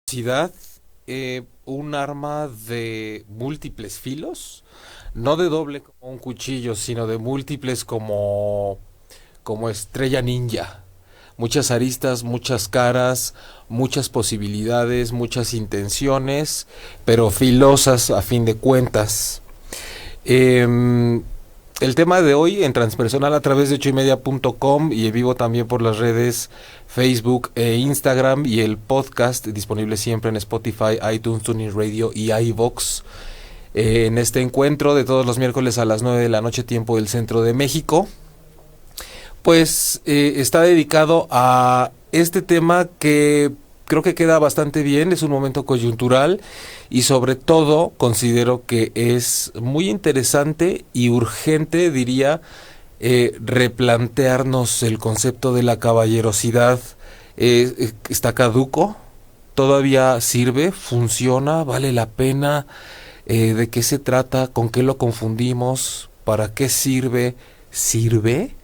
Velocidad, un arma de múltiples filos, no de doble como un cuchillo, sino de múltiples como estrella ninja. Muchas aristas, muchas caras, muchas posibilidades, muchas intenciones, pero filosas a fin de cuentas. Em, el tema de hoy en Transpersonal a través de ochoymedia.com y en vivo también por las redes Facebook e Instagram y el podcast disponible siempre en Spotify, iTunes, TuneIn Radio y iVoox. En este encuentro de todos los miércoles a las 9 de la noche tiempo del centro de México, pues está dedicado a este tema que creo que queda bastante bien, es un momento coyuntural y sobre todo considero que es muy interesante y urgente, diría, replantearnos el concepto de la caballerosidad. ¿Está caduco? ¿Todavía sirve? ¿Funciona? ¿Vale la pena? ¿De qué se trata? ¿Con qué lo confundimos? ¿Para qué sirve? ¿Sirve?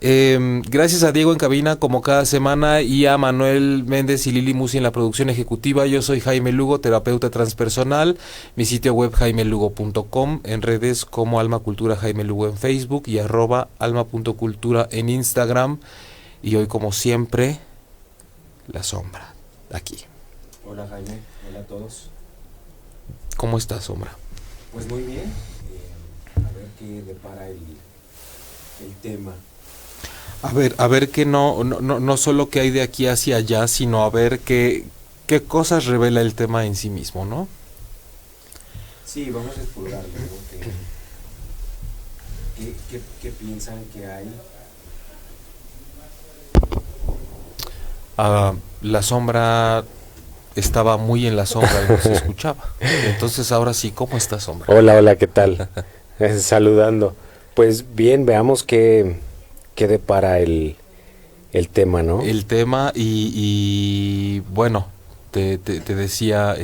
Gracias a Diego en cabina como cada semana y a Manuel Méndez y Lili Musi en la producción ejecutiva. Yo soy Jaime Lugo, terapeuta transpersonal. Mi sitio web jaimelugo.com, en redes como Alma Cultura Jaime Lugo en Facebook y @alma.cultura en Instagram. Y hoy como siempre, la sombra, aquí. Hola Jaime, hola a todos. ¿Cómo estás, sombra? Pues muy bien, a ver qué depara el tema. A ver que no solo qué hay de aquí hacia allá, sino a ver qué cosas revela el tema en sí mismo, ¿no? Sí, vamos a explorar, ¿no? ¿Qué piensan que hay? La sombra estaba muy en la sombra y no se escuchaba. Entonces ahora sí, ¿cómo está, sombra? Hola, ¿qué tal? Saludando. Pues bien, veamos qué depara el tema, ¿no? El tema y bueno, te decía,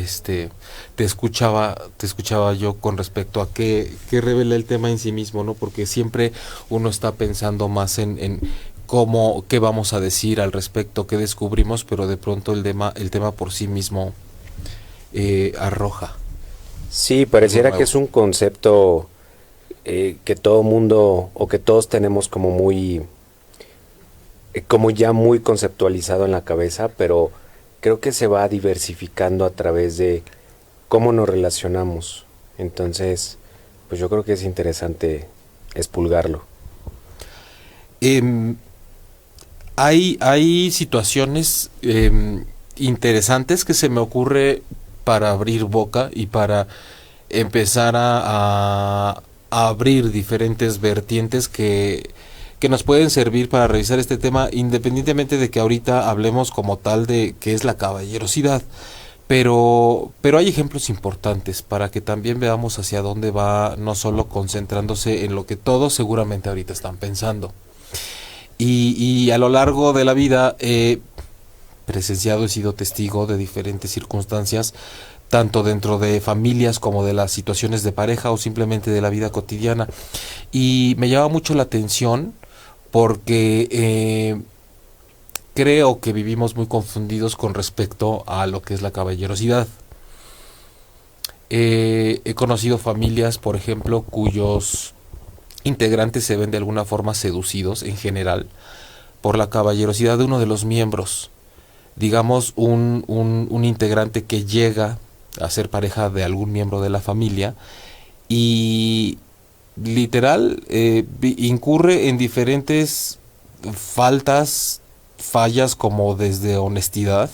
te escuchaba yo con respecto a qué revela el tema en sí mismo, ¿no? Porque siempre uno está pensando más en cómo, qué vamos a decir al respecto, qué descubrimos, pero de pronto el tema por sí mismo arroja. Sí, pareciera que es un concepto que todo mundo o que todos tenemos como como ya muy conceptualizado en la cabeza, pero creo que se va diversificando a través de cómo nos relacionamos. Entonces, pues yo creo que es interesante expulgarlo. Em, hay situaciones interesantes que se me ocurre para abrir boca y para empezar a abrir diferentes vertientes que nos pueden servir para revisar este tema, independientemente de que ahorita hablemos como tal de qué es la caballerosidad. Pero hay ejemplos importantes para que también veamos hacia dónde va, no solo concentrándose en lo que todos seguramente ahorita están pensando. Y a lo largo de la vida he presenciado, he sido testigo de diferentes circunstancias, tanto dentro de familias como de las situaciones de pareja o simplemente de la vida cotidiana. Y me llama mucho la atención porque creo que vivimos muy confundidos con respecto a lo que es la caballerosidad. He conocido familias, por ejemplo, cuyos integrantes se ven de alguna forma seducidos en general por la caballerosidad de uno de los miembros. Digamos, un integrante que llega a ser pareja de algún miembro de la familia y literal incurre en diferentes fallas como desde honestidad,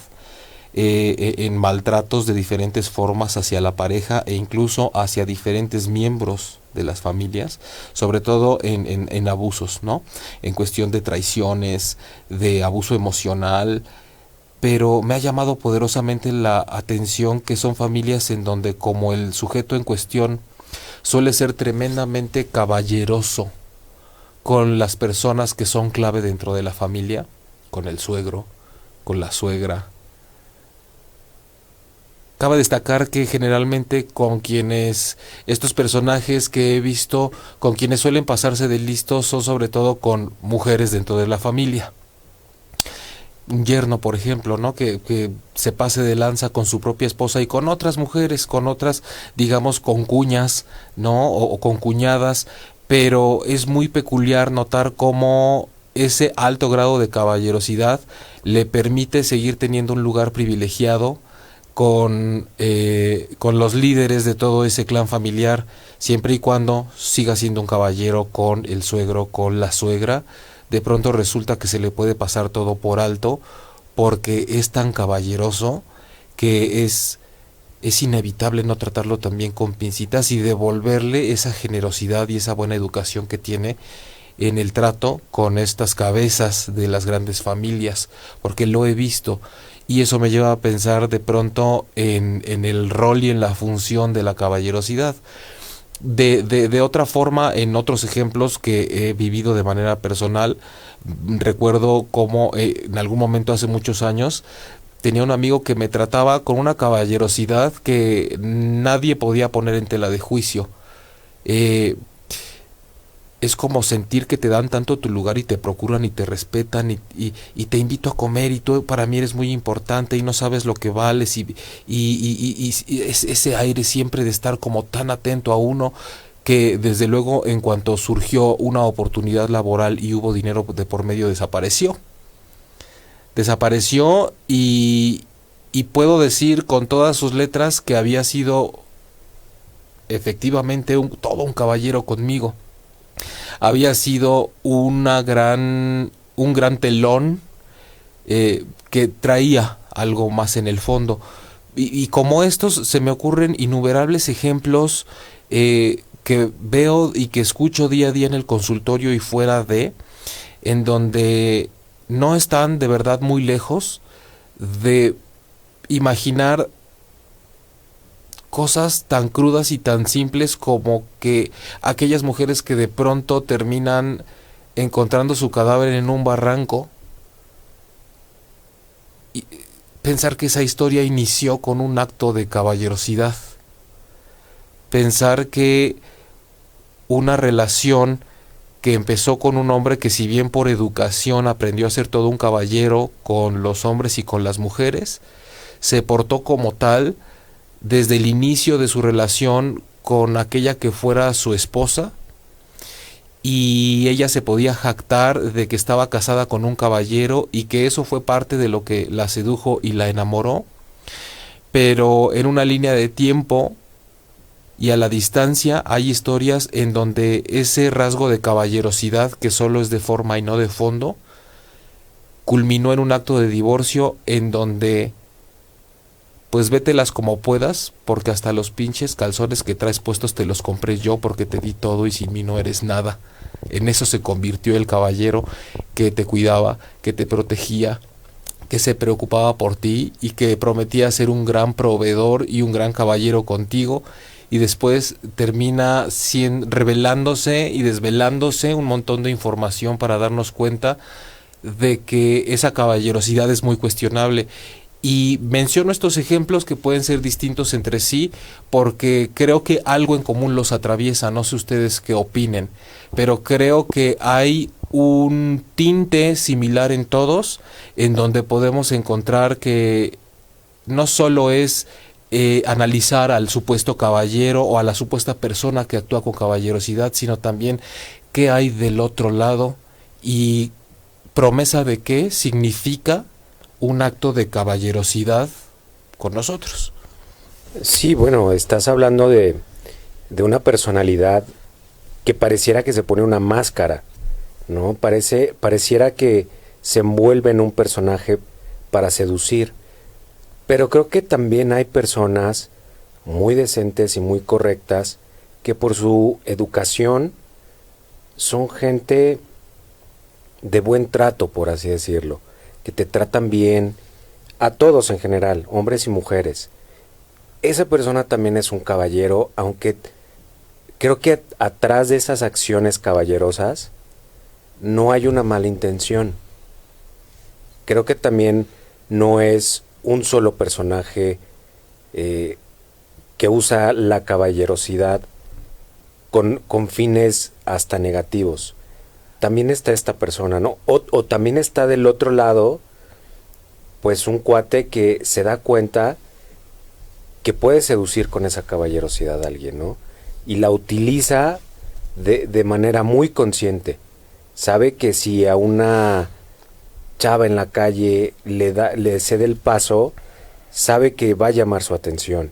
en maltratos de diferentes formas hacia la pareja e incluso hacia diferentes miembros de las familias, sobre todo en abusos, ¿no? En cuestión de traiciones, de abuso emocional, pero me ha llamado poderosamente la atención que son familias en donde como el sujeto en cuestión suele ser tremendamente caballeroso con las personas que son clave dentro de la familia, con el suegro, con la suegra. Cabe destacar que generalmente con quienes, estos personajes que he visto, con quienes suelen pasarse de listos son sobre todo con mujeres dentro de la familia. un yerno, por ejemplo, ¿no? Que se pase de lanza con su propia esposa y con otras mujeres, con otras, digamos, concuñas, ¿no? O concuñadas, pero es muy peculiar notar cómo ese alto grado de caballerosidad le permite seguir teniendo un lugar privilegiado con los líderes de todo ese clan familiar, siempre y cuando siga siendo un caballero con el suegro, con la suegra. De pronto resulta que se le puede pasar todo por alto porque es tan caballeroso que es inevitable no tratarlo también con pincitas y devolverle esa generosidad y esa buena educación que tiene en el trato con estas cabezas de las grandes familias, porque lo he visto y eso me lleva a pensar de pronto en el rol y en la función de la caballerosidad. De otra forma, en otros ejemplos que he vivido de manera personal, recuerdo cómo en algún momento hace muchos años tenía un amigo que me trataba con una caballerosidad que nadie podía poner en tela de juicio. Eh, es como sentir que te dan tanto tu lugar y te procuran y te respetan y te invito a comer y tú para mí eres muy importante y no sabes lo que vales y ese aire siempre de estar como tan atento a uno que desde luego en cuanto surgió una oportunidad laboral y hubo dinero de por medio desapareció y puedo decir con todas sus letras que había sido efectivamente todo un caballero conmigo. Había sido un gran telón que traía algo más en el fondo. Y como estos se me ocurren innumerables ejemplos que veo y que escucho día a día en el consultorio y fuera en donde no están de verdad muy lejos de imaginar cosas tan crudas y tan simples como que aquellas mujeres que de pronto terminan encontrando su cadáver en un barranco y pensar que esa historia inició con un acto de caballerosidad, pensar que una relación que empezó con un hombre que si bien por educación aprendió a ser todo un caballero con los hombres y con las mujeres, se portó como tal desde el inicio de su relación con aquella que fuera su esposa y ella se podía jactar de que estaba casada con un caballero y que eso fue parte de lo que la sedujo y la enamoró, pero en una línea de tiempo y a la distancia hay historias en donde ese rasgo de caballerosidad que solo es de forma y no de fondo culminó en un acto de divorcio en donde pues vételas como puedas, porque hasta los pinches calzones que traes puestos te los compré yo porque te di todo y sin mí no eres nada. En eso se convirtió el caballero que te cuidaba, que te protegía, que se preocupaba por ti y que prometía ser un gran proveedor y un gran caballero contigo, y después termina revelándose y desvelándose un montón de información para darnos cuenta de que esa caballerosidad es muy cuestionable. Y menciono estos ejemplos que pueden ser distintos entre sí porque creo que algo en común los atraviesa, no sé ustedes qué opinen, pero creo que hay un tinte similar en todos, en donde podemos encontrar que no solo es analizar al supuesto caballero o a la supuesta persona que actúa con caballerosidad, sino también qué hay del otro lado y promesa de qué significa un acto de caballerosidad con nosotros. Sí, bueno, estás hablando de una personalidad que pareciera que se pone una máscara, ¿no? Pareciera que se envuelve en un personaje para seducir. Pero creo que también hay personas muy decentes y muy correctas que por su educación son gente de buen trato, por así decirlo, que te tratan bien, a todos en general, hombres y mujeres. Esa persona también es un caballero, aunque creo que atrás de esas acciones caballerosas no hay una mala intención. Creo que también no es un solo personaje que usa la caballerosidad con fines hasta negativos. También está esta persona, ¿no? O también está del otro lado pues un cuate que se da cuenta que puede seducir con esa caballerosidad a alguien, ¿no? Y la utiliza de manera muy consciente. Sabe que si a una chava en la calle le cede el paso, sabe que va a llamar su atención.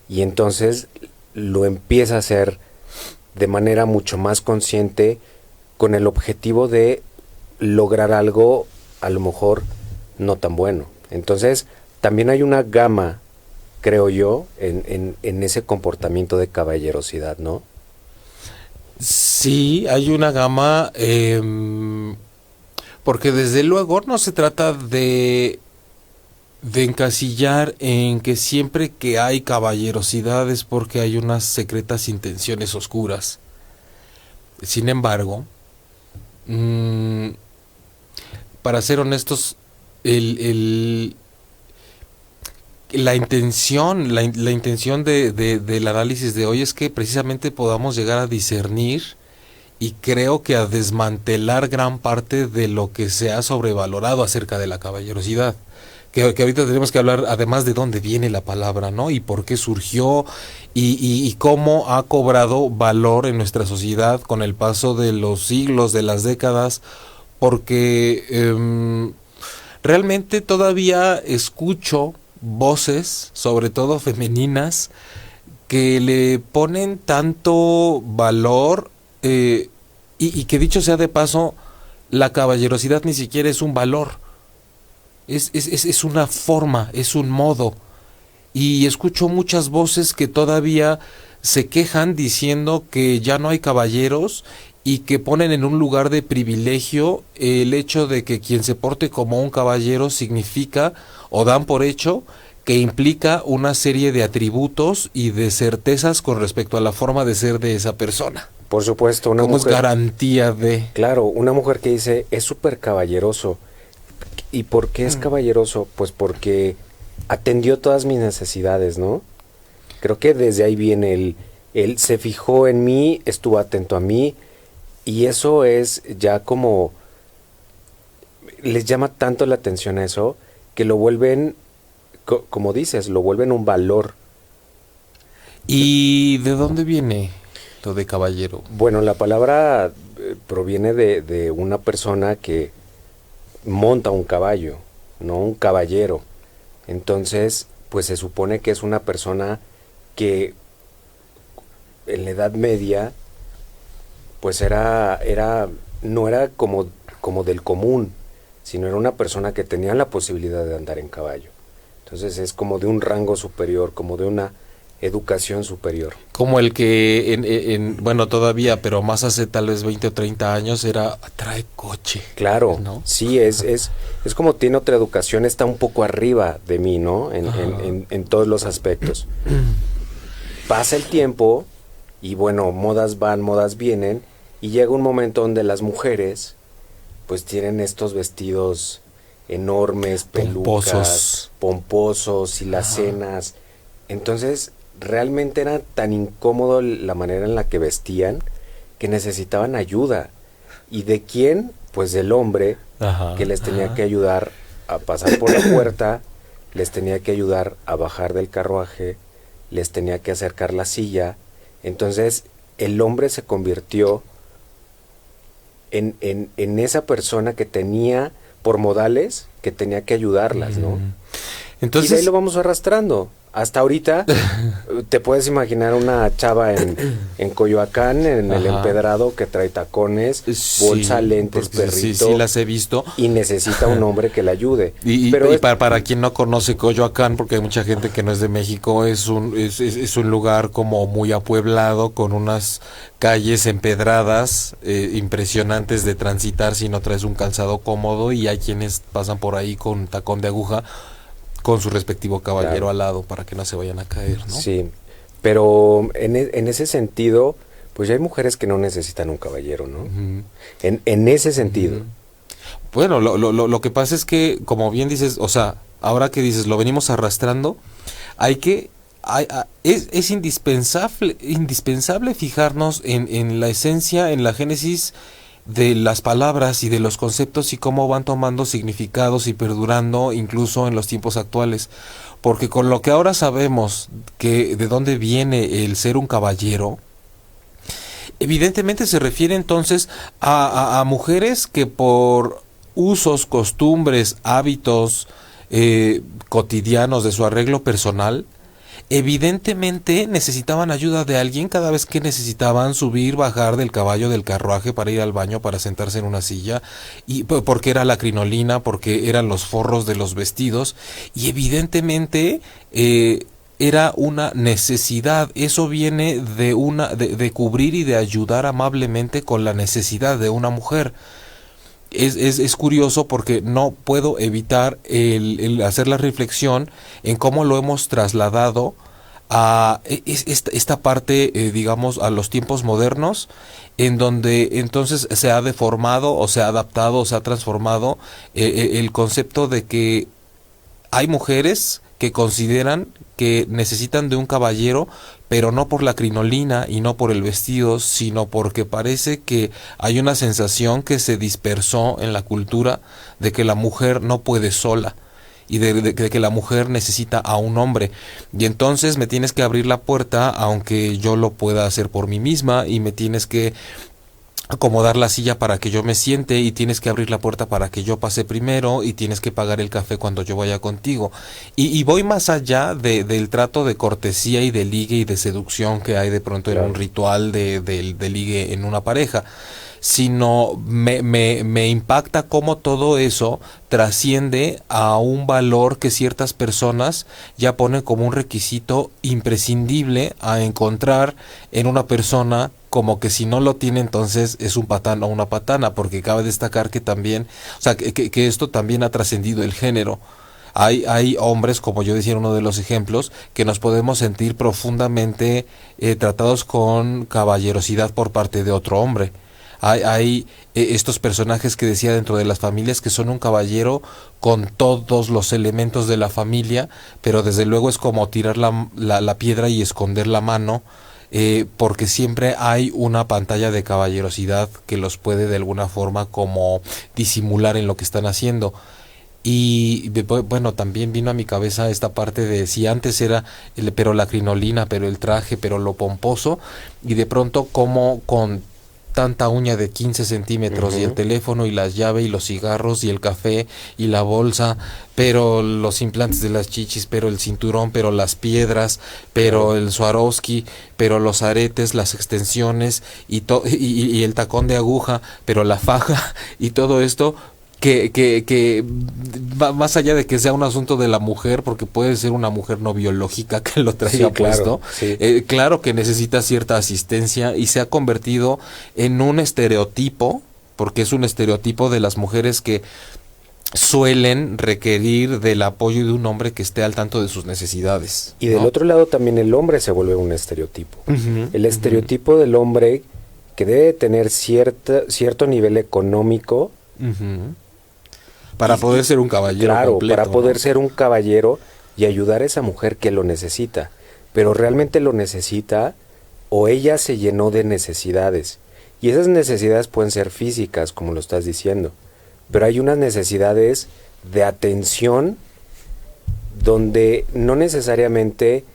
Y entonces lo empieza a hacer de manera mucho más consciente, con el objetivo de lograr algo a lo mejor no tan bueno. Entonces también hay una gama, creo yo, en ese comportamiento de caballerosidad, ¿no? Sí, hay una gama, porque desde luego no se trata de encasillar en que siempre que hay caballerosidad es porque hay unas secretas intenciones oscuras. Sin embargo, para ser honestos, la intención, la intención del análisis de hoy es que precisamente podamos llegar a discernir y creo que a desmantelar gran parte de lo que se ha sobrevalorado acerca de la caballerosidad. Que ahorita tenemos que hablar además de dónde viene la palabra, ¿no? Y por qué surgió y cómo ha cobrado valor en nuestra sociedad con el paso de los siglos, de las décadas, porque realmente todavía escucho voces, sobre todo femeninas, que le ponen tanto valor y que dicho sea de paso, la caballerosidad ni siquiera es un valor. Es una forma, es un modo. Y escucho muchas voces que todavía se quejan diciendo que ya no hay caballeros y que ponen en un lugar de privilegio el hecho de que quien se porte como un caballero significa o dan por hecho que implica una serie de atributos y de certezas con respecto a la forma de ser de esa persona. Por supuesto, una como mujer... es garantía de... Claro, una mujer que dice, es súper caballeroso. ¿Y por qué es caballeroso? Pues porque atendió todas mis necesidades, ¿no? Creo que desde ahí viene él se fijó en mí, estuvo atento a mí, y eso es ya como... Les llama tanto la atención a eso, que lo vuelven, como dices, lo vuelven un valor. ¿Y de dónde viene lo de caballero? Bueno, la palabra proviene de una persona que monta un caballo, no un caballero. Entonces, pues se supone que es una persona que en la Edad Media, pues no era como del común, sino era una persona que tenía la posibilidad de andar en caballo. Entonces es como de un rango superior, como de una educación superior. Como el que, bueno, todavía, pero más hace tal vez 20 o 30 años trae coche. Claro, ¿no? Sí, es como tiene otra educación, está un poco arriba de mí, ¿no? En todos los aspectos. Pasa el tiempo y bueno, modas van, modas vienen, y llega un momento donde las mujeres pues tienen estos vestidos enormes, pelucas, pomposos y las cenas. Entonces realmente era tan incómodo la manera en la que vestían que necesitaban ayuda. ¿Y de quién? Pues del hombre, que les tenía que ayudar a pasar por la puerta, les tenía que ayudar a bajar del carruaje, les tenía que acercar la silla. Entonces el hombre se convirtió en esa persona que tenía, por modales, que tenía que ayudarlas, ¿no? Entonces, y de ahí lo vamos arrastrando. Hasta ahorita te puedes imaginar una chava en Coyoacán, en el empedrado, que trae tacones, bolsa, lentes, perrito. Sí, las he visto. Y necesita un hombre que la ayude. Pero para quien no conoce Coyoacán, porque hay mucha gente que no es de México, es un lugar como muy apueblado, con unas calles empedradas, impresionantes de transitar si no traes un calzado cómodo, y hay quienes pasan por ahí con tacón de aguja, con su respectivo caballero al lado, para que no se vayan a caer, ¿no? Sí, pero en ese sentido, pues ya hay mujeres que no necesitan un caballero, ¿no? En ese sentido. Bueno, lo que pasa es que, como bien dices, o sea, ahora que dices, lo venimos arrastrando, es indispensable fijarnos en la esencia, en la génesis de las palabras y de los conceptos y cómo van tomando significados y perdurando incluso en los tiempos actuales. Porque con lo que ahora sabemos que de dónde viene el ser un caballero, evidentemente se refiere entonces a mujeres que por usos, costumbres, hábitos cotidianos de su arreglo personal, evidentemente necesitaban ayuda de alguien cada vez que necesitaban subir, bajar del caballo, del carruaje para ir al baño, para sentarse en una silla, y porque era la crinolina, porque eran los forros de los vestidos, y evidentemente era una necesidad. Eso viene de cubrir y de ayudar amablemente con la necesidad de una mujer. Es curioso porque no puedo evitar el hacer la reflexión en cómo lo hemos trasladado a esta parte, digamos, a los tiempos modernos, en donde entonces se ha deformado o se ha adaptado o se ha transformado el concepto de que hay mujeres que consideran que necesitan de un caballero, pero no por la crinolina y no por el vestido, sino porque parece que hay una sensación que se dispersó en la cultura de que la mujer no puede sola y de que la mujer necesita a un hombre, y entonces me tienes que abrir la puerta aunque yo lo pueda hacer por mí misma, y me tienes que acomodar la silla para que yo me siente, y tienes que abrir la puerta para que yo pase primero, y tienes que pagar el café cuando yo vaya contigo. Y voy más allá del trato de cortesía y de ligue y de seducción que hay de pronto en un ritual de ligue en una pareja, sino me impacta cómo todo eso trasciende a un valor que ciertas personas ya ponen como un requisito imprescindible a encontrar en una persona, como que si no lo tiene entonces es un patán o una patana, porque cabe destacar que también, o sea, que esto también ha trascendido el género. Hay hombres, como yo decía en uno de los ejemplos, que nos podemos sentir profundamente tratados con caballerosidad por parte de otro hombre. Hay estos personajes que decía dentro de las familias que son un caballero con todos los elementos de la familia, pero desde luego es como tirar la piedra y esconder la mano, porque siempre hay una pantalla de caballerosidad que los puede de alguna forma como disimular en lo que están haciendo. Y bueno, también vino a mi cabeza esta parte de si antes era pero la crinolina, pero el traje, pero lo pomposo, y de pronto como con tanta uña de 15 centímetros y el teléfono y las llaves y los cigarros y el café y la bolsa, pero los implantes de las chichis, pero el cinturón, pero las piedras, pero el Swarovski, pero los aretes, las extensiones y el tacón de aguja, pero la faja y todo esto que va más allá de que sea un asunto de la mujer, porque puede ser una mujer no biológica que lo traiga puesto, claro que necesita cierta asistencia, y se ha convertido en un estereotipo, porque es un estereotipo de las mujeres que suelen requerir del apoyo de un hombre que esté al tanto de sus necesidades. Y del otro lado también el hombre se vuelve un estereotipo. El estereotipo del hombre que debe tener cierto nivel económico, para poder ser un caballero completo, para poder ser un caballero y ayudar a esa mujer que lo necesita, pero realmente lo necesita o ella se llenó de necesidades, y esas necesidades pueden ser físicas, como lo estás diciendo, pero hay unas necesidades de atención donde no necesariamente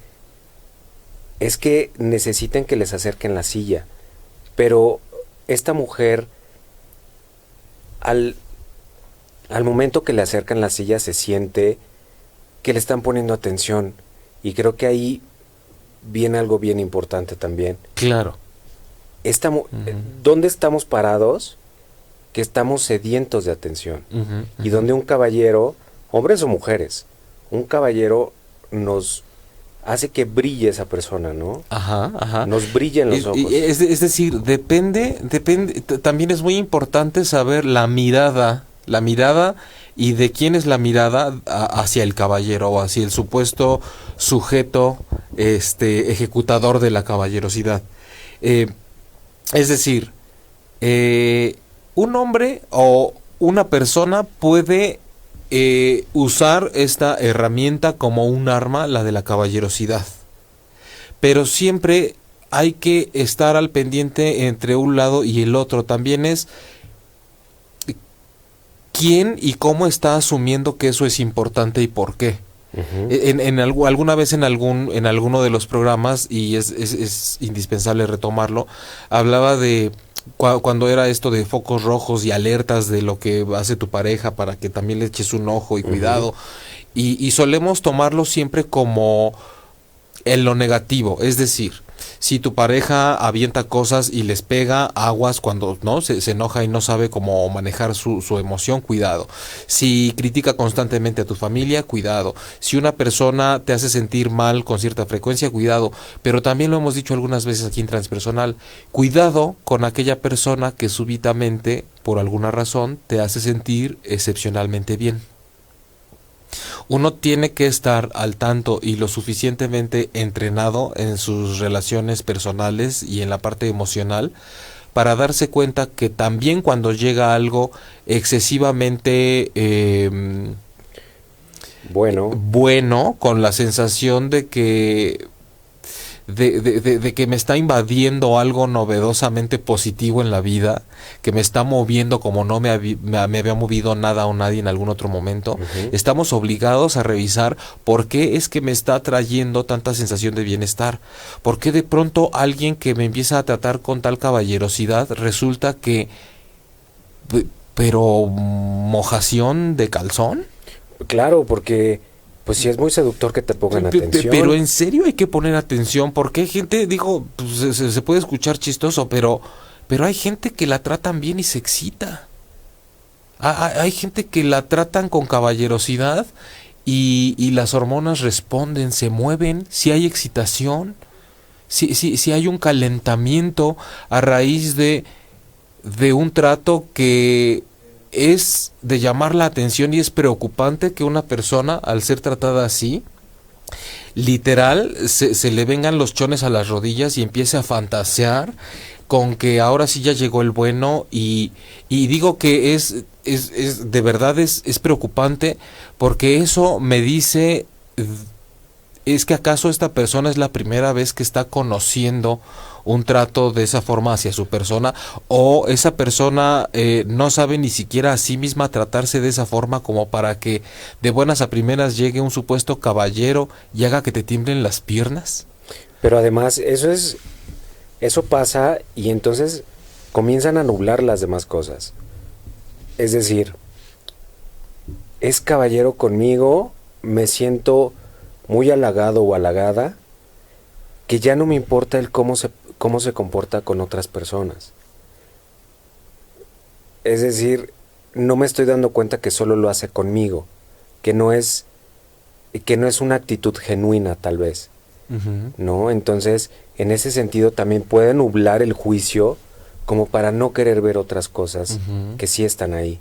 es que necesiten que les acerquen la silla, pero esta mujer al momento que le acercan la silla se siente que le están poniendo atención, y creo que ahí viene algo bien importante también. Claro. ¿Dónde estamos parados? Que estamos sedientos de atención. Y donde un caballero, hombres o mujeres, un caballero nos hace que brille esa persona, ¿no? Nos brillen los ojos. Es decir, depende, también es muy importante saber la mirada y de quién es la mirada hacia el caballero o hacia el supuesto sujeto ejecutador de la caballerosidad. Es decir, un hombre o una persona puede usar esta herramienta como un arma, la de la caballerosidad, pero siempre hay que estar al pendiente entre un lado y el otro. También es quién y cómo está asumiendo que eso es importante y por qué. Alguna vez en alguno de los programas, y es indispensable retomarlo, hablaba de cuando era esto de focos rojos y alertas de lo que hace tu pareja para que también le eches un ojo y cuidado. Y solemos tomarlo siempre como en lo negativo, es decir, si tu pareja avienta cosas y les pega, aguas cuando no se enoja y no sabe cómo manejar su emoción, cuidado. Si critica constantemente a tu familia, cuidado. Si una persona te hace sentir mal con cierta frecuencia, cuidado. Pero también lo hemos dicho algunas veces aquí en Transpersonal, cuidado con aquella persona que súbitamente, por alguna razón, te hace sentir excepcionalmente bien. Uno tiene que estar al tanto y lo suficientemente entrenado en sus relaciones personales y en la parte emocional para darse cuenta que también cuando llega algo excesivamente bueno, con la sensación de que de que me está invadiendo algo novedosamente positivo en la vida, que me está moviendo como no me había movido nada o nadie en algún otro momento. Estamos obligados a revisar por qué es que me está trayendo tanta sensación de bienestar. ¿Por qué de pronto alguien que me empieza a tratar con tal caballerosidad resulta que... pero mojación de calzón? Claro, porque... pues sí es muy seductor que te pongan atención. Pero en serio hay que poner atención, porque hay gente, digo, pues se puede escuchar chistoso, pero hay gente que la tratan bien y se excita. Hay gente que la tratan con caballerosidad y las hormonas responden, se mueven, si hay excitación, si hay un calentamiento a raíz de un trato que es de llamar la atención, y es preocupante que una persona, al ser tratada así, literal, se le vengan los chones a las rodillas y empiece a fantasear con que ahora sí ya llegó el bueno, y digo que es de verdad es preocupante, porque eso me dice, ¿es que acaso esta persona es la primera vez que está conociendo un trato de esa forma hacia su persona, o esa persona no sabe ni siquiera a sí misma tratarse de esa forma como para que de buenas a primeras llegue un supuesto caballero y haga que te tiemblen las piernas? Pero además eso pasa, y entonces comienzan a nublar las demás cosas. Es decir, es caballero conmigo, me siento muy halagado o halagada, que ya no me importa el cómo se comporta con otras personas. Es decir, no me estoy dando cuenta que solo lo hace conmigo, que no es una actitud genuina, tal vez. ¿No? Entonces, en ese sentido también puede nublar el juicio, como para no querer ver otras cosas que sí están ahí.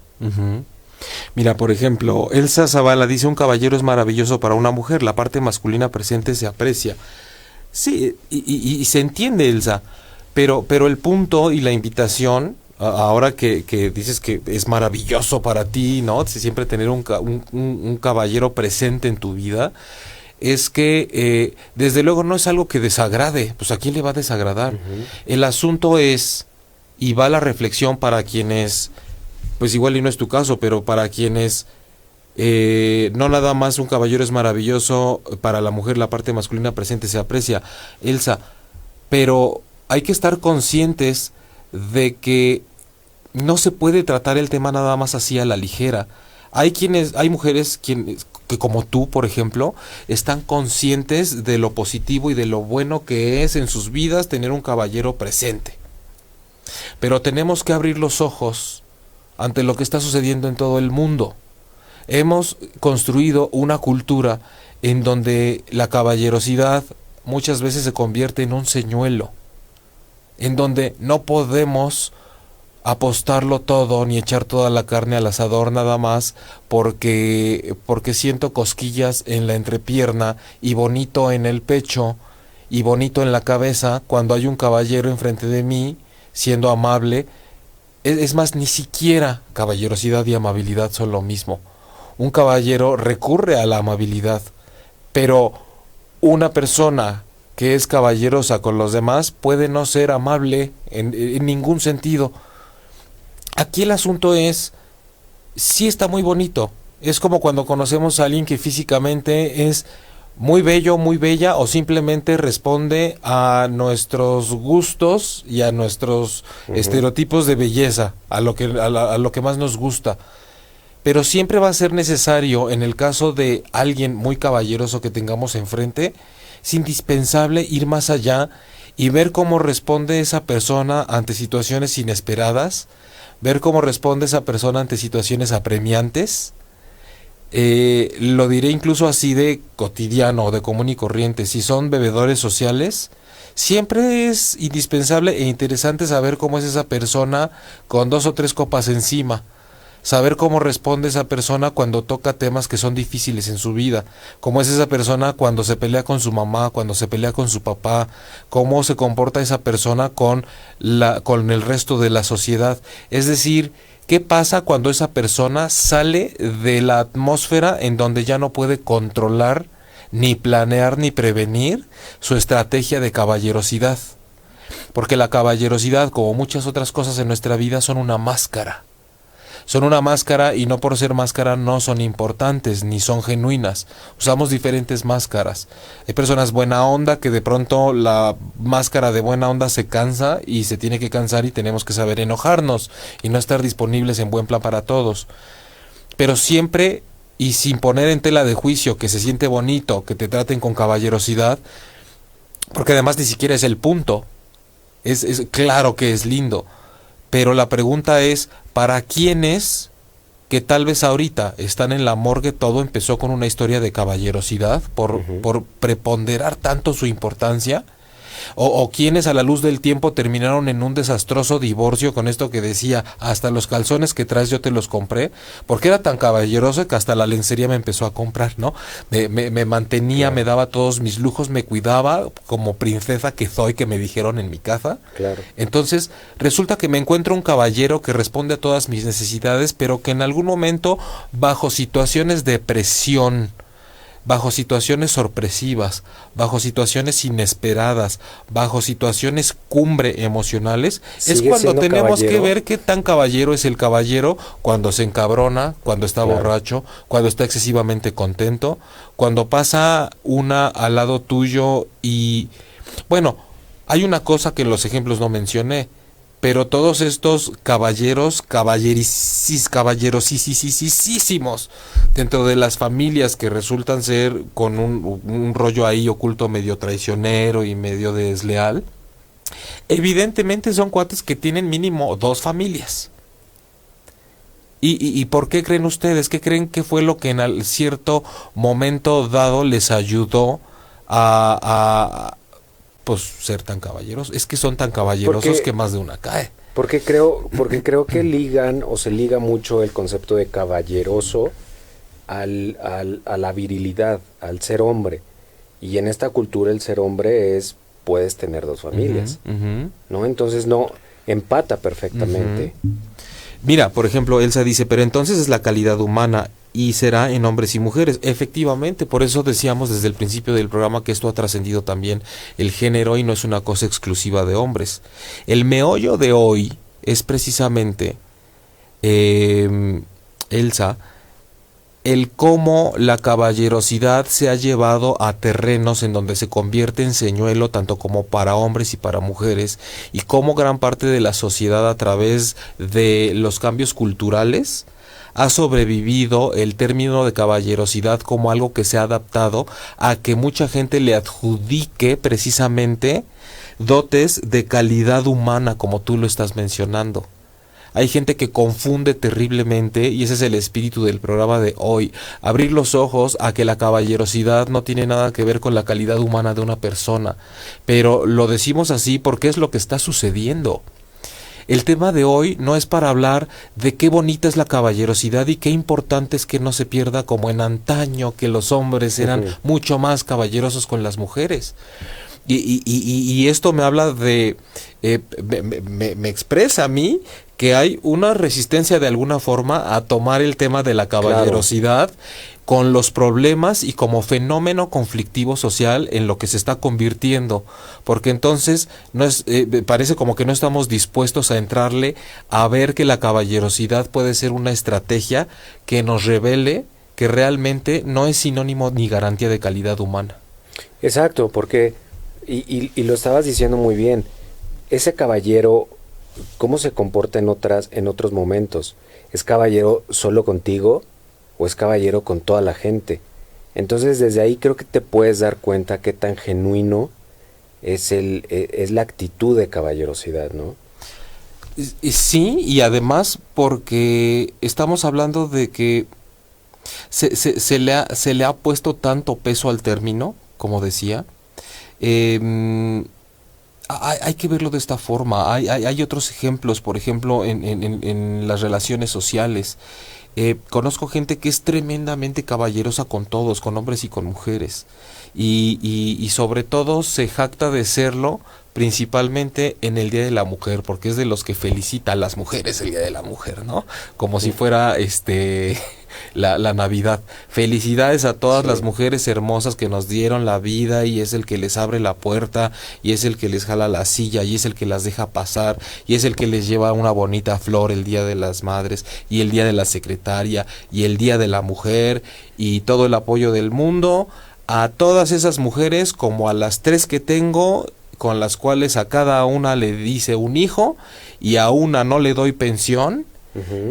Mira, por ejemplo, Elsa Zavala dice: un caballero es maravilloso para una mujer, la parte masculina presente se aprecia. Sí, y se entiende, Elsa, pero el punto y la invitación, ahora que dices que es maravilloso para ti, ¿no? Siempre tener un caballero presente en tu vida, es que desde luego no es algo que desagrade. Pues ¿a quién le va a desagradar? El asunto es, y va la reflexión para quienes, pues igual y no es tu caso, pero para quienes no nada más un caballero es maravilloso, para la mujer la parte masculina presente se aprecia, Elsa, pero hay que estar conscientes de que no se puede tratar el tema nada más así a la ligera. Hay mujeres que como tú, por ejemplo, están conscientes de lo positivo y de lo bueno que es en sus vidas tener un caballero presente. Pero tenemos que abrir los ojos ante lo que está sucediendo en todo el mundo. Hemos construido una cultura en donde la caballerosidad muchas veces se convierte en un señuelo, en donde no podemos apostarlo todo ni echar toda la carne al asador nada más porque siento cosquillas en la entrepierna y bonito en el pecho y bonito en la cabeza cuando hay un caballero enfrente de mí siendo amable. Es más, ni siquiera caballerosidad y amabilidad son lo mismo. Un caballero recurre a la amabilidad, pero una persona que es caballerosa con los demás puede no ser amable en ningún sentido. Aquí el asunto es sí está muy bonito. Es como cuando conocemos a alguien que físicamente es muy bello, muy bella, o simplemente responde a nuestros gustos y a nuestros estereotipos de belleza, a lo que más nos gusta. Pero siempre va a ser necesario, en el caso de alguien muy caballeroso que tengamos enfrente, es indispensable ir más allá y ver cómo responde esa persona ante situaciones inesperadas, ver cómo responde esa persona ante situaciones apremiantes. Lo diré incluso así de cotidiano o de común y corriente. Si son bebedores sociales, siempre es indispensable e interesante saber cómo es esa persona con 2 o 3 copas encima. Saber cómo responde esa persona cuando toca temas que son difíciles en su vida, cómo es esa persona cuando se pelea con su mamá, cuando se pelea con su papá, cómo se comporta esa persona con el resto de la sociedad. Es decir, ¿qué pasa cuando esa persona sale de la atmósfera en donde ya no puede controlar, ni planear, ni prevenir su estrategia de caballerosidad? Porque la caballerosidad, como muchas otras cosas en nuestra vida, son una máscara. Son una máscara y no por ser máscara no son importantes ni son genuinas. Usamos diferentes máscaras. Hay personas buena onda que de pronto la máscara de buena onda se cansa y se tiene que cansar y tenemos que saber enojarnos y no estar disponibles en buen plan para todos. Pero siempre y sin poner en tela de juicio que se siente bonito, que te traten con caballerosidad, porque además ni siquiera es el punto. Es claro que es lindo. Pero la pregunta es, ¿para quiénes que tal vez ahorita están en la morgue? Todo empezó con una historia de caballerosidad, por preponderar tanto su importancia, o quienes a la luz del tiempo terminaron en un desastroso divorcio con esto que decía, hasta los calzones que traes yo te los compré, porque era tan caballeroso que hasta la lencería me empezó a comprar, ¿no? Me mantenía, claro, me daba todos mis lujos, me cuidaba como princesa que soy, que me dijeron en mi casa. Claro. Entonces resulta que me encuentro un caballero que responde a todas mis necesidades, pero que en algún momento, bajo situaciones de presión, bajo situaciones sorpresivas, bajo situaciones inesperadas, bajo situaciones cumbre emocionales, es cuando tenemos que ver qué tan caballero es el caballero cuando se encabrona, cuando está borracho, cuando está excesivamente contento, cuando pasa una al lado tuyo y... Bueno, hay una cosa que en los ejemplos no mencioné, pero todos estos caballerosísimos dentro de las familias que resultan ser con un rollo ahí oculto medio traicionero y medio desleal, evidentemente son cuates que tienen mínimo 2 familias. ¿Y por qué creen ustedes? ¿Qué creen que fue lo que en cierto momento dado les ayudó a pues ser tan caballeros? Es que son tan caballerosos que más de una cae. Porque creo que ligan o se liga mucho el concepto de caballeroso a la virilidad, al ser hombre. Y en esta cultura el ser hombre puedes tener 2 familias, ¿no? Entonces no empata perfectamente. Mira, por ejemplo, Elsa dice, pero entonces es la calidad humana y será en hombres y mujeres. Efectivamente, por eso decíamos desde el principio del programa que esto ha trascendido también el género y no es una cosa exclusiva de hombres. El meollo de hoy es precisamente, Elsa, el cómo la caballerosidad se ha llevado a terrenos en donde se convierte en señuelo tanto como para hombres y para mujeres, y cómo gran parte de la sociedad a través de los cambios culturales ha sobrevivido el término de caballerosidad como algo que se ha adaptado a que mucha gente le adjudique precisamente dotes de calidad humana, como tú lo estás mencionando. Hay gente que confunde terriblemente, y ese es el espíritu del programa de hoy, abrir los ojos a que la caballerosidad no tiene nada que ver con la calidad humana de una persona, pero lo decimos así porque es lo que está sucediendo. El tema de hoy no es para hablar de qué bonita es la caballerosidad y qué importante es que no se pierda como en antaño, que los hombres eran mucho más caballerosos con las mujeres. Y esto me habla de, me expresa a mí que hay una resistencia de alguna forma a tomar el tema de la caballerosidad con los problemas y como fenómeno conflictivo social en lo que se está convirtiendo, porque entonces no es, parece como que no estamos dispuestos a entrarle a ver que la caballerosidad puede ser una estrategia que nos revele que realmente no es sinónimo ni garantía de calidad humana. Exacto, porque, y lo estabas diciendo muy bien, ese caballero, ¿cómo se comporta en otros momentos? ¿Es caballero solo contigo o es caballero con toda la gente? Entonces desde ahí creo que te puedes dar cuenta qué tan genuino es la actitud de caballerosidad, ¿no? Sí, y además porque estamos hablando de que se le ha puesto tanto peso al término, como decía. Hay que verlo de esta forma. Hay otros ejemplos, por ejemplo, en las relaciones sociales. Conozco gente que es tremendamente caballerosa con todos, con hombres y con mujeres. Y sobre todo se jacta de serlo principalmente en el Día de la Mujer, porque es de los que felicita a las mujeres el Día de la Mujer, ¿no? Como si fuera la Navidad. Felicidades a todas las mujeres hermosas que nos dieron la vida, y es el que les abre la puerta, y es el que les jala la silla, y es el que las deja pasar, y es el que les lleva una bonita flor el Día de las Madres, y el Día de la Secretaria, y el Día de la Mujer, y todo el apoyo del mundo a todas esas mujeres, como a las 3 que tengo, con las cuales a cada una le dice un hijo, y a una no le doy pensión,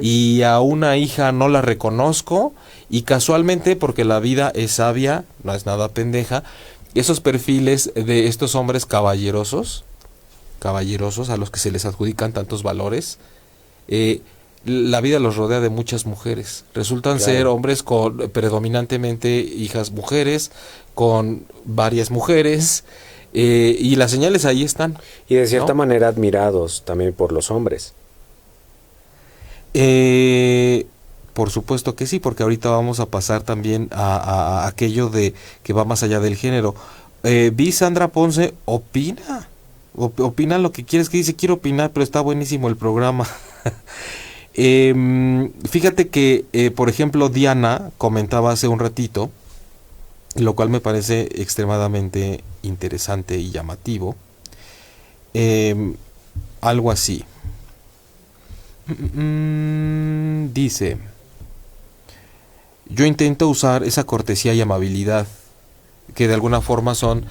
y a una hija no la reconozco, y casualmente, porque la vida es sabia, no es nada pendeja, esos perfiles de estos hombres caballerosos a los que se les adjudican tantos valores, la vida los rodea de muchas mujeres. Resultan ser hombres con predominantemente hijas mujeres, con varias mujeres, y las señales ahí están. Y de cierta manera admirados también por los hombres. Por supuesto que sí, porque ahorita vamos a pasar también a aquello de que va más allá del género. Vi Sandra Ponce, opina lo que quieres, que dice, quiero opinar, pero está buenísimo el programa. Fíjate que, por ejemplo, Diana comentaba hace un ratito, lo cual me parece extremadamente interesante y llamativo, algo así. Dice: yo intento usar esa cortesía y amabilidad, que de alguna forma son,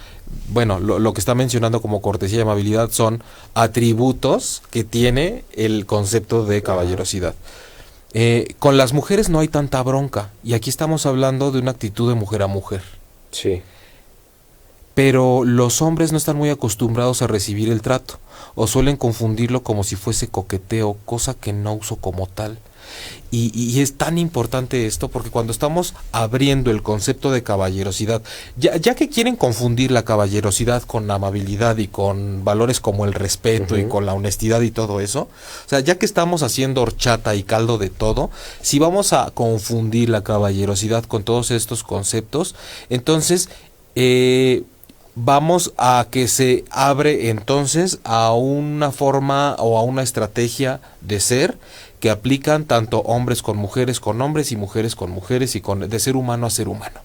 bueno, lo que está mencionando como cortesía y amabilidad son atributos que tiene el concepto de caballerosidad. Con las mujeres no hay tanta bronca, y aquí estamos hablando de una actitud de mujer a mujer. Sí. Pero los hombres no están muy acostumbrados a recibir el trato, o suelen confundirlo como si fuese coqueteo, cosa que no uso como tal. Y es tan importante esto, porque cuando estamos abriendo el concepto de caballerosidad, ya que quieren confundir la caballerosidad con la amabilidad y con valores como el respeto y con la honestidad y todo eso, o sea, ya que estamos haciendo horchata y caldo de todo, si vamos a confundir la caballerosidad con todos estos conceptos, entonces vamos a que se abre entonces a una forma o a una estrategia de ser que aplican tanto hombres con mujeres, con hombres, y mujeres con mujeres, y de ser humano a ser humano.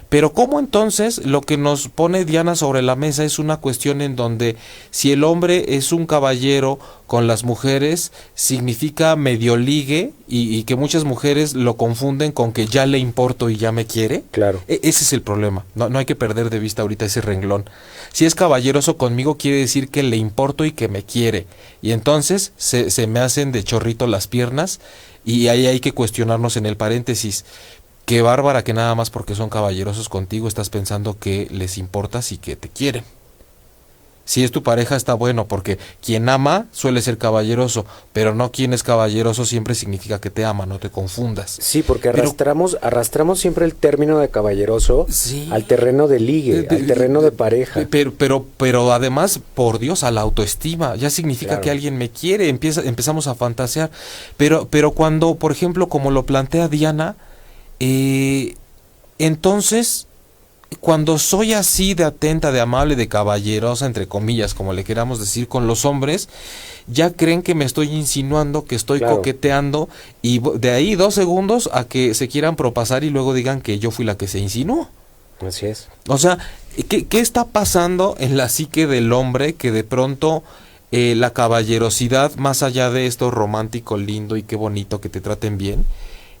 Pero ¿cómo entonces lo que nos pone Diana sobre la mesa es una cuestión en donde si el hombre es un caballero con las mujeres significa medio ligue, y que muchas mujeres lo confunden con que ya le importo y ya me quiere? Claro. Ese es el problema. No hay que perder de vista ahorita ese renglón. Si es caballeroso conmigo quiere decir que le importo y que me quiere, y entonces se me hacen de chorrito las piernas, y ahí hay que cuestionarnos en el paréntesis. Qué bárbara que nada más porque son caballerosos contigo estás pensando que les importas y que te quieren. Si es tu pareja está bueno, porque quien ama suele ser caballeroso, pero no quien es caballeroso siempre significa que te ama, no te confundas. Sí, porque arrastramos siempre el término de caballeroso al terreno de ligue, al terreno de pareja. Pero además, por Dios, a la autoestima, ya significa que alguien me quiere, empezamos a fantasear. Pero cuando, por ejemplo, como lo plantea Diana, entonces, cuando soy así de atenta, de amable, de caballerosa, entre comillas, como le queramos decir, con los hombres, ya creen que me estoy insinuando, que estoy Claro. coqueteando, y de ahí 2 segundos a que se quieran propasar y luego digan que yo fui la que se insinuó. Así es. O sea, ¿qué está pasando en la psique del hombre que de pronto la caballerosidad, más allá de esto romántico, lindo y qué bonito que te traten bien,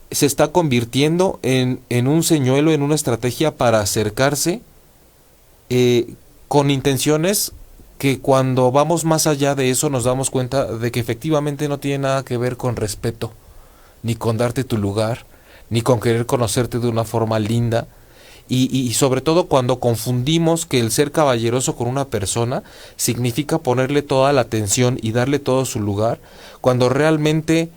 se está convirtiendo en un señuelo, en una estrategia para acercarse con intenciones que cuando vamos más allá de eso nos damos cuenta de que efectivamente no tiene nada que ver con respeto, ni con darte tu lugar, ni con querer conocerte de una forma linda? Y sobre todo cuando confundimos que el ser caballeroso con una persona significa ponerle toda la atención y darle todo su lugar, cuando realmente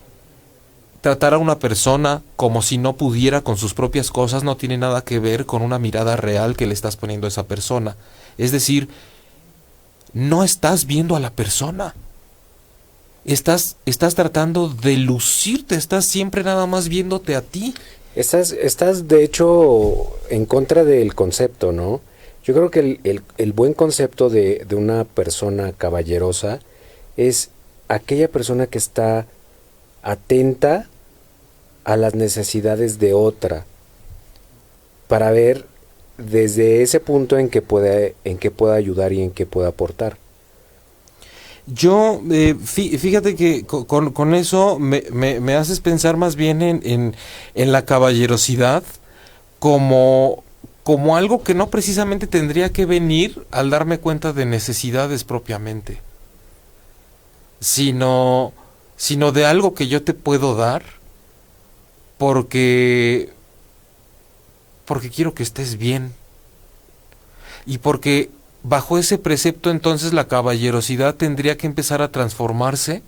tratar a una persona como si no pudiera con sus propias cosas no tiene nada que ver con una mirada real que le estás poniendo a esa persona. Es decir, no estás viendo a la persona. Estás tratando de lucirte, estás siempre nada más viéndote a ti. Estás de hecho en contra del concepto, ¿no? Yo creo que el buen concepto de una persona caballerosa es aquella persona que está atenta a las necesidades de otra para ver desde ese punto en que pueda ayudar y en que pueda aportar. Yo, fíjate que con eso me haces pensar más bien en la caballerosidad como algo que no precisamente tendría que venir al darme cuenta de necesidades propiamente, sino de algo que yo te puedo dar porque quiero que estés bien y porque bajo ese precepto entonces la caballerosidad tendría que empezar a transformarse.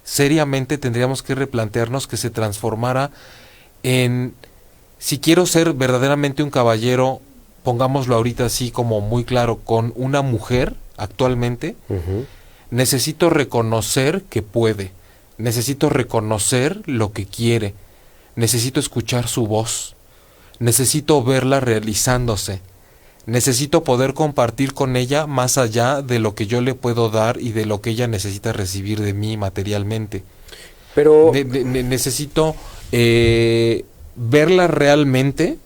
Seriamente tendríamos que replantearnos que se transformara en, si quiero ser verdaderamente un caballero, pongámoslo ahorita así como muy claro, con una mujer actualmente, Ujú. necesito reconocer que puede, necesito reconocer lo que quiere, necesito escuchar su voz, necesito verla realizándose. Necesito poder compartir con ella más allá de lo que yo le puedo dar y de lo que ella necesita recibir de mí materialmente. Pero Necesito verla realmente,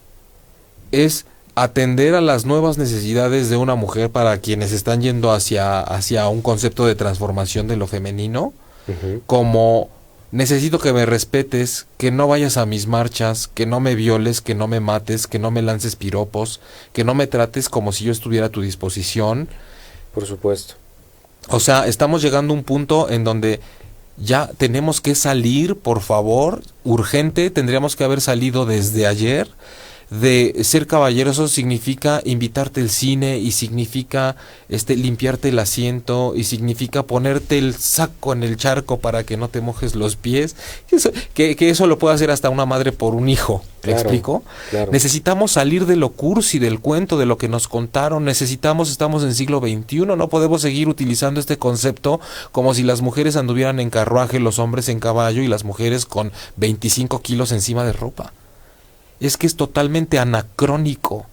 es atender a las nuevas necesidades de una mujer para quienes están yendo hacia un concepto de transformación de lo femenino, ujú, como necesito que me respetes, que no vayas a mis marchas, que no me violes, que no me mates, que no me lances piropos, que no me trates como si yo estuviera a tu disposición. por supuesto. O sea, estamos llegando a un punto en donde ya tenemos que salir, por favor, urgente, tendríamos que haber salido desde ayer. De ser caballeroso significa invitarte al cine y significa limpiarte el asiento y significa ponerte el saco en el charco para que no te mojes los pies. Que eso lo puede hacer hasta una madre por un hijo. ¿Me Claro, explico? claro. Necesitamos salir de lo cursi, del cuento, de lo que nos contaron. Estamos en siglo XXI, no podemos seguir utilizando este concepto como si las mujeres anduvieran en carruaje, los hombres en caballo y las mujeres con 25 kilos encima de ropa. Es que es totalmente anacrónico.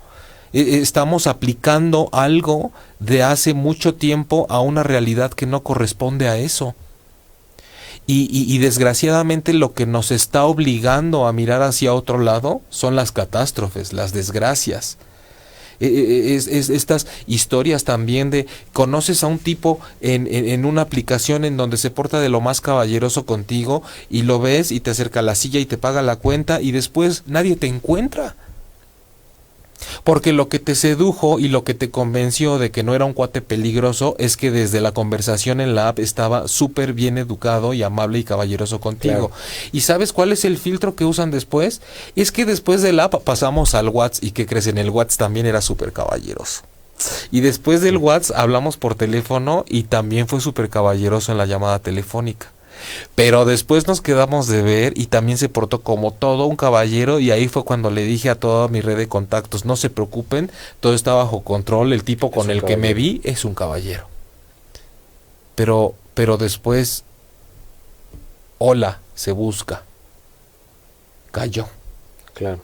Estamos aplicando algo de hace mucho tiempo a una realidad que no corresponde a eso. Y desgraciadamente lo que nos está obligando a mirar hacia otro lado son las catástrofes, las desgracias. Estas historias también de conoces a un tipo en una aplicación en donde se porta de lo más caballeroso contigo y lo ves y te acerca a la silla y te paga la cuenta y después nadie te encuentra. Porque lo que te sedujo y lo que te convenció de que no era un cuate peligroso es que desde la conversación en la app estaba súper bien educado y amable y caballeroso contigo. Claro. ¿Y sabes cuál es el filtro que usan después? Es que después del app pasamos al WhatsApp y ¿qué crees? En el WhatsApp también era súper caballeroso. Y después del WhatsApp hablamos por teléfono y también fue súper caballeroso en la llamada telefónica. Pero después nos quedamos de ver y también se portó como todo un caballero y ahí fue cuando le dije a toda mi red de contactos, no se preocupen, todo está bajo control, el tipo con el que me vi es un caballero. Pero después, hola, se busca. Cayó. Claro.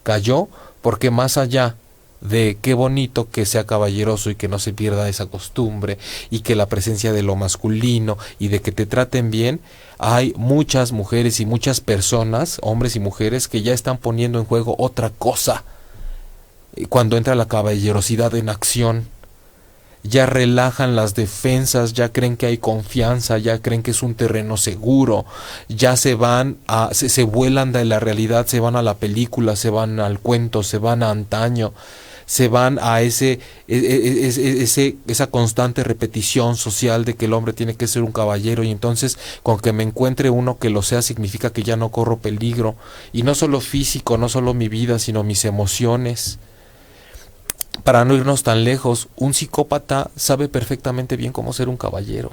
Cayó porque más allá de qué bonito que sea caballeroso y que no se pierda esa costumbre y que la presencia de lo masculino y de que te traten bien, hay muchas mujeres y muchas personas, hombres y mujeres, que ya están poniendo en juego otra cosa cuando entra la caballerosidad en acción. Ya relajan las defensas, ya creen que hay confianza, ya creen que es un terreno seguro, ya se van se vuelan de la realidad, se van a la película, se van al cuento, se van a antaño, se van a esa constante repetición social de que el hombre tiene que ser un caballero, y entonces con que me encuentre uno que lo sea significa que ya no corro peligro, y no solo físico, no solo mi vida, sino mis emociones. Para no irnos tan lejos, un psicópata sabe perfectamente bien cómo ser un caballero.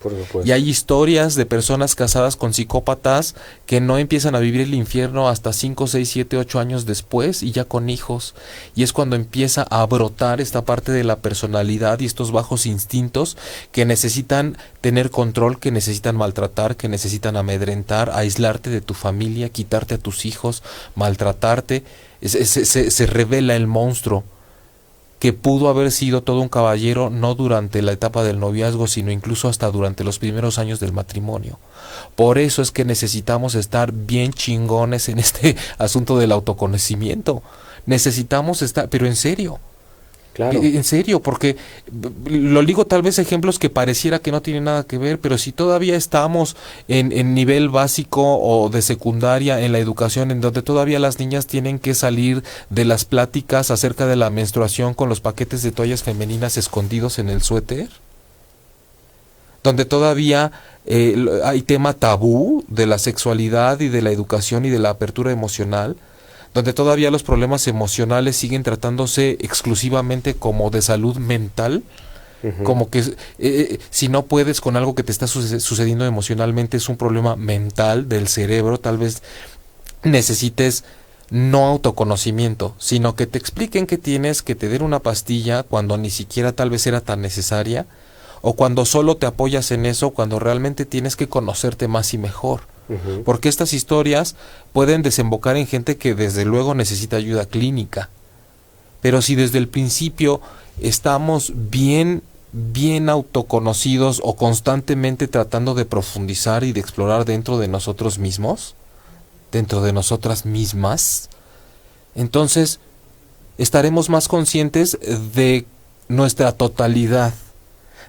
Por supuesto. Y hay historias de personas casadas con psicópatas que no empiezan a vivir el infierno hasta 5, 6, 7, 8 años después, y ya con hijos. Y es cuando empieza a brotar esta parte de la personalidad y estos bajos instintos que necesitan tener control, que necesitan maltratar, que necesitan amedrentar, aislarte de tu familia, quitarte a tus hijos, maltratarte. Se revela el monstruo que pudo haber sido todo un caballero, no durante la etapa del noviazgo, sino incluso hasta durante los primeros años del matrimonio. Por eso es que necesitamos estar bien chingones en este asunto del autoconocimiento. Necesitamos estar, pero en serio. Claro. En serio, porque lo digo tal vez ejemplos que pareciera que no tienen nada que ver, pero si todavía estamos en nivel básico o de secundaria en la educación, en donde todavía las niñas tienen que salir de las pláticas acerca de la menstruación con los paquetes de toallas femeninas escondidos en el suéter, donde todavía hay tema tabú de la sexualidad y de la educación y de la apertura emocional, donde todavía los problemas emocionales siguen tratándose exclusivamente como de salud mental, como que si no puedes con algo que te está sucediendo emocionalmente, es un problema mental del cerebro. Tal vez necesites no autoconocimiento, sino que te expliquen que tienes, que te den una pastilla cuando ni siquiera tal vez era tan necesaria, o cuando solo te apoyas en eso, cuando realmente tienes que conocerte más y mejor. Porque estas historias pueden desembocar en gente que desde luego necesita ayuda clínica. Pero si desde el principio estamos bien autoconocidos o constantemente tratando de profundizar y de explorar dentro de nosotros mismos, dentro de nosotras mismas, entonces estaremos más conscientes de nuestra totalidad,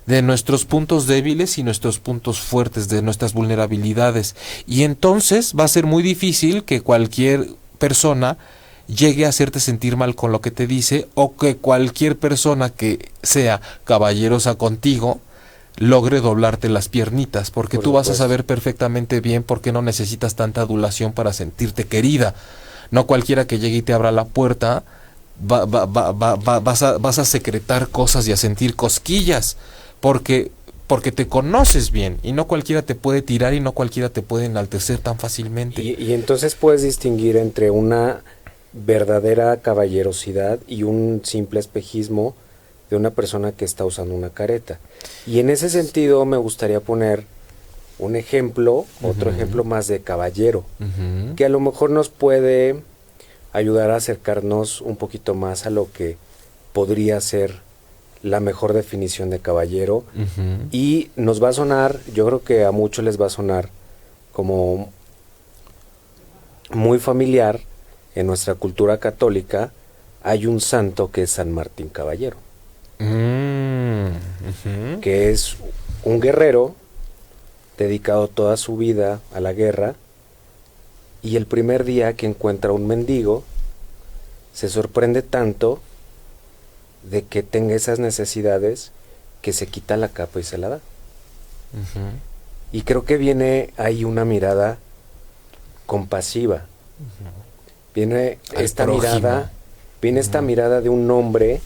de nuestros puntos débiles y nuestros puntos fuertes, de nuestras vulnerabilidades. Y entonces va a ser muy difícil que cualquier persona llegue a hacerte sentir mal con lo que te dice, o que cualquier persona que sea caballerosa contigo logre doblarte las piernitas, porque tú vas a saber perfectamente bien por qué no necesitas tanta adulación para sentirte querida. No cualquiera que llegue y te abra la puerta vas a secretar cosas y a sentir cosquillas, porque te conoces bien, y no cualquiera te puede tirar y no cualquiera te puede enaltecer tan fácilmente. Y entonces puedes distinguir entre una verdadera caballerosidad y un simple espejismo de una persona que está usando una careta. Y en ese sentido me gustaría poner un ejemplo, otro ejemplo más de caballero, que a lo mejor nos puede ayudar a acercarnos un poquito más a lo que podría ser la mejor definición de caballero. Y nos va a sonar, yo creo que a muchos les va a sonar como muy familiar. En nuestra cultura católica hay un santo que es San Martín Caballero, que es un guerrero dedicado toda su vida a la guerra, y el primer día que encuentra un mendigo se sorprende tanto de que tenga esas necesidades que se quita la capa y se la da. Y creo que viene ahí una mirada compasiva. Viene esta mirada de un hombre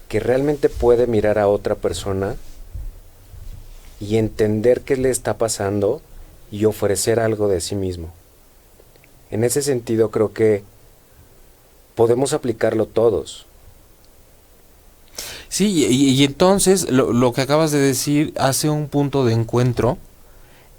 que realmente puede mirar a otra persona y entender qué le está pasando y ofrecer algo de sí mismo. En ese sentido creo que podemos aplicarlo todos. Sí, y entonces lo que acabas de decir hace un punto de encuentro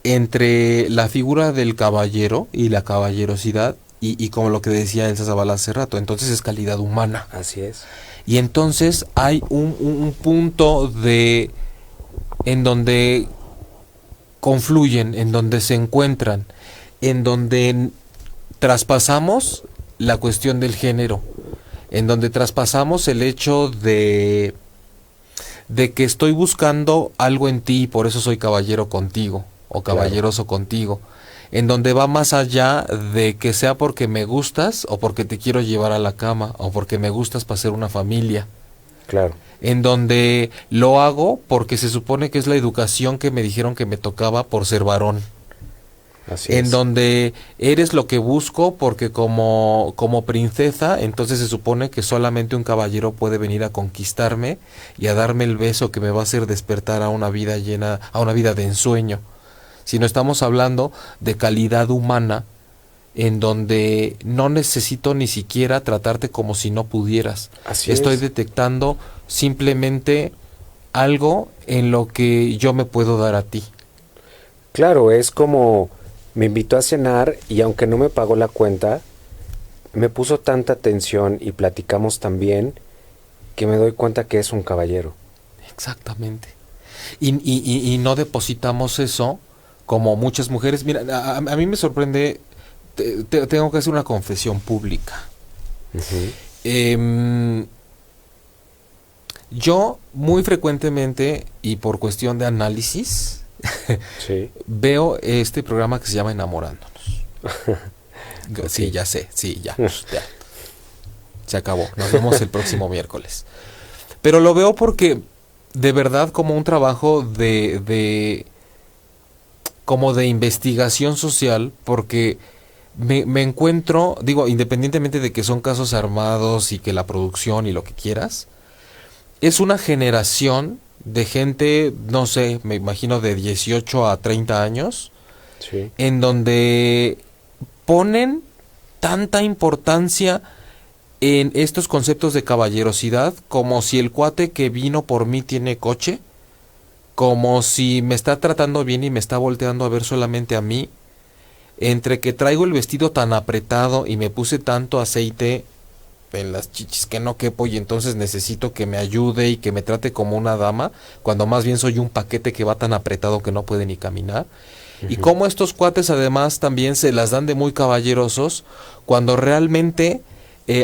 entre la figura del caballero y la caballerosidad, y como lo que decía Elsa Zavala hace rato, entonces es calidad humana. Así es. Y entonces hay un punto en donde confluyen, en donde se encuentran, en donde traspasamos la cuestión del género, en donde traspasamos el hecho de que estoy buscando algo en ti y por eso soy caballero contigo o caballeroso contigo, en donde va más allá de que sea porque me gustas o porque te quiero llevar a la cama o porque me gustas para hacer una familia. Claro. En donde lo hago porque se supone que es la educación que me dijeron que me tocaba por ser varón. Así En es. donde eres lo que busco porque como princesa, entonces se supone que solamente un caballero puede venir a conquistarme y a darme el beso que me va a hacer despertar a una vida llena, a una vida de ensueño. Si no estamos hablando de calidad humana, en donde no necesito ni siquiera tratarte como si no pudieras. Así Estoy es. detectando simplemente algo en lo que yo me puedo dar a ti. Claro, es como me invitó a cenar y aunque no me pagó la cuenta, me puso tanta atención y platicamos tan bien que me doy cuenta que es un caballero. Exactamente. Y no depositamos eso como muchas mujeres. Mira, a mí me sorprende, tengo que hacer una confesión pública. Ujú. Yo muy frecuentemente y por cuestión de análisis Sí. veo este programa que se llama Enamorándonos. Sí, Ok. ya sé, sí, ya. Se acabó. Nos vemos el próximo miércoles. Pero lo veo porque de verdad como un trabajo como de investigación social, porque me encuentro, digo, independientemente de que son casos armados y que la producción y lo que quieras, es una generación de gente, no sé, me imagino de 18 a 30 años, Sí. en donde ponen tanta importancia en estos conceptos de caballerosidad, como si el cuate que vino por mí tiene coche, como si me está tratando bien y me está volteando a ver solamente a mí, entre que traigo el vestido tan apretado y me puse tanto aceite en las chichis que no quepo y entonces necesito que me ayude y que me trate como una dama, cuando más bien soy un paquete que va tan apretado que no puede ni caminar. Y Ujú. cómo estos cuates además también se las dan de muy caballerosos cuando realmente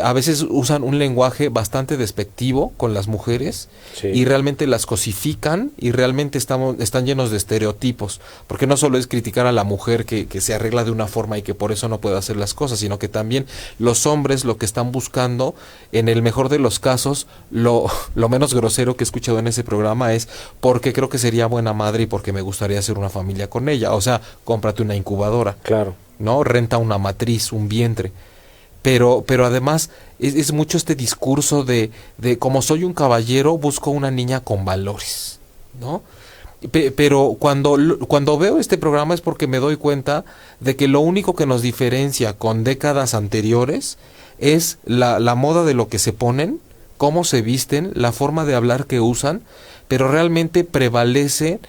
a veces usan un lenguaje bastante despectivo con las mujeres Sí. y realmente las cosifican y realmente están llenos de estereotipos, porque no solo es criticar a la mujer que se arregla de una forma y que por eso no puede hacer las cosas, sino que también los hombres lo que están buscando, en el mejor de los casos, lo menos grosero que he escuchado en ese programa es porque creo que sería buena madre y porque me gustaría hacer una familia con ella, o sea, cómprate una incubadora, Claro. ¿no? Renta una matriz, un vientre. Pero además es mucho este discurso de como soy un caballero, busco una niña con valores, ¿no? Pero cuando veo este programa es porque me doy cuenta de que lo único que nos diferencia con décadas anteriores es la moda de lo que se ponen, cómo se visten, la forma de hablar que usan, pero realmente prevalece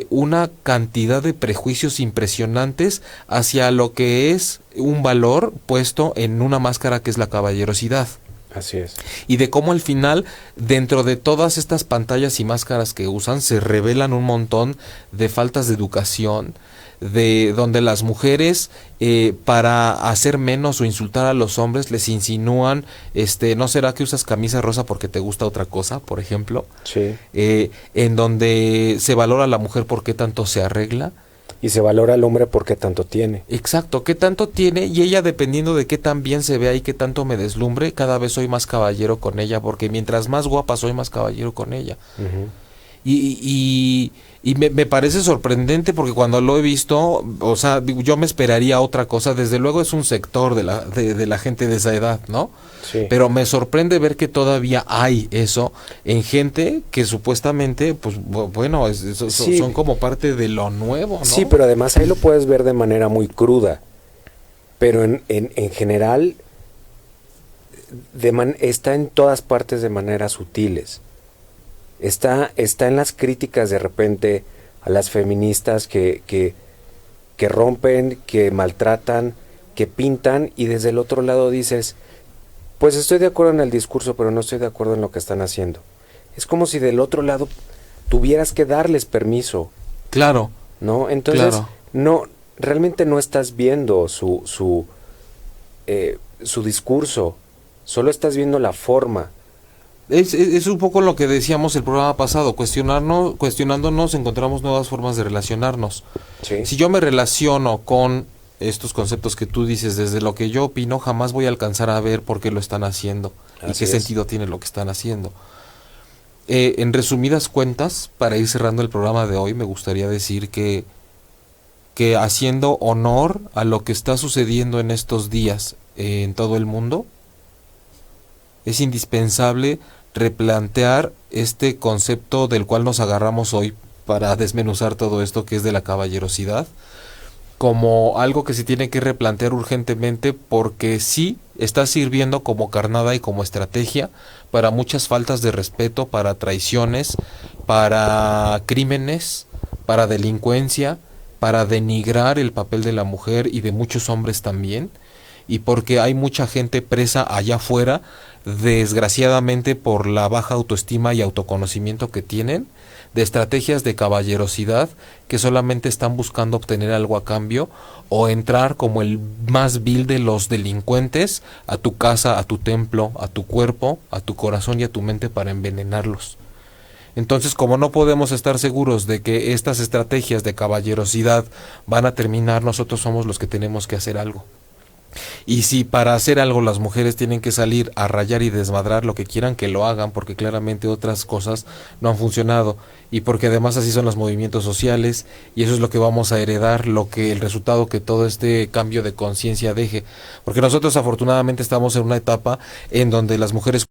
una cantidad de prejuicios impresionantes hacia lo que es un valor puesto en una máscara que es la caballerosidad. Así es. Y de cómo al final, dentro de todas estas pantallas y máscaras que usan, se revelan un montón de faltas de educación, de donde las mujeres para hacer menos o insultar a los hombres les insinúan, ¿no será que usas camisa rosa porque te gusta otra cosa, por ejemplo? Sí. En donde se valora a la mujer porque tanto se arregla. Y se valora al hombre porque tanto tiene. Exacto, qué tanto tiene y ella dependiendo de qué tan bien se vea y qué tanto me deslumbre, cada vez soy más caballero con ella, porque mientras más guapa soy más caballero con ella. Ujú. Y me parece sorprendente porque cuando lo he visto, o sea, digo, yo me esperaría otra cosa, desde luego es un sector de la gente de esa edad, ¿no? Sí. Pero me sorprende ver que todavía hay eso en gente que supuestamente, pues bueno, Sí. son como parte de lo nuevo, ¿no? Sí, pero además ahí lo puedes ver de manera muy cruda. Pero en general está en todas partes de maneras sutiles. Está en las críticas de repente a las feministas que rompen, que maltratan, que pintan y desde el otro lado dices, pues estoy de acuerdo en el discurso, pero no estoy de acuerdo en lo que están haciendo. Es como si del otro lado tuvieras que darles permiso. Claro. ¿No? Entonces, Claro. no, realmente no estás viendo su discurso, solo estás viendo la forma. Es un poco lo que decíamos el programa pasado, cuestionándonos encontramos nuevas formas de relacionarnos. Sí. Si yo me relaciono con estos conceptos que tú dices, desde lo que yo opino, jamás voy a alcanzar a ver por qué lo están haciendo y Así qué es. sentido tiene lo que están haciendo. En resumidas cuentas, para ir cerrando el programa de hoy, me gustaría decir que haciendo honor a lo que está sucediendo en estos días en todo el mundo, es indispensable replantear este concepto del cual nos agarramos hoy para desmenuzar todo esto que es de la caballerosidad, como algo que se tiene que replantear urgentemente, porque sí está sirviendo como carnada y como estrategia para muchas faltas de respeto, para traiciones, para crímenes, para delincuencia, para denigrar el papel de la mujer y de muchos hombres también, y porque hay mucha gente presa allá afuera, desgraciadamente por la baja autoestima y autoconocimiento que tienen, de estrategias de caballerosidad que solamente están buscando obtener algo a cambio o entrar como el más vil de los delincuentes a tu casa, a tu templo, a tu cuerpo, a tu corazón y a tu mente para envenenarlos. Entonces, como no podemos estar seguros de que estas estrategias de caballerosidad van a terminar, nosotros somos los que tenemos que hacer algo. Y si para hacer algo las mujeres tienen que salir a rayar y desmadrar lo que quieran, que lo hagan, porque claramente otras cosas no han funcionado y porque además así son los movimientos sociales y eso es lo que vamos a heredar, lo que el resultado que todo este cambio de conciencia deje, porque nosotros afortunadamente estamos en una etapa en donde las mujeres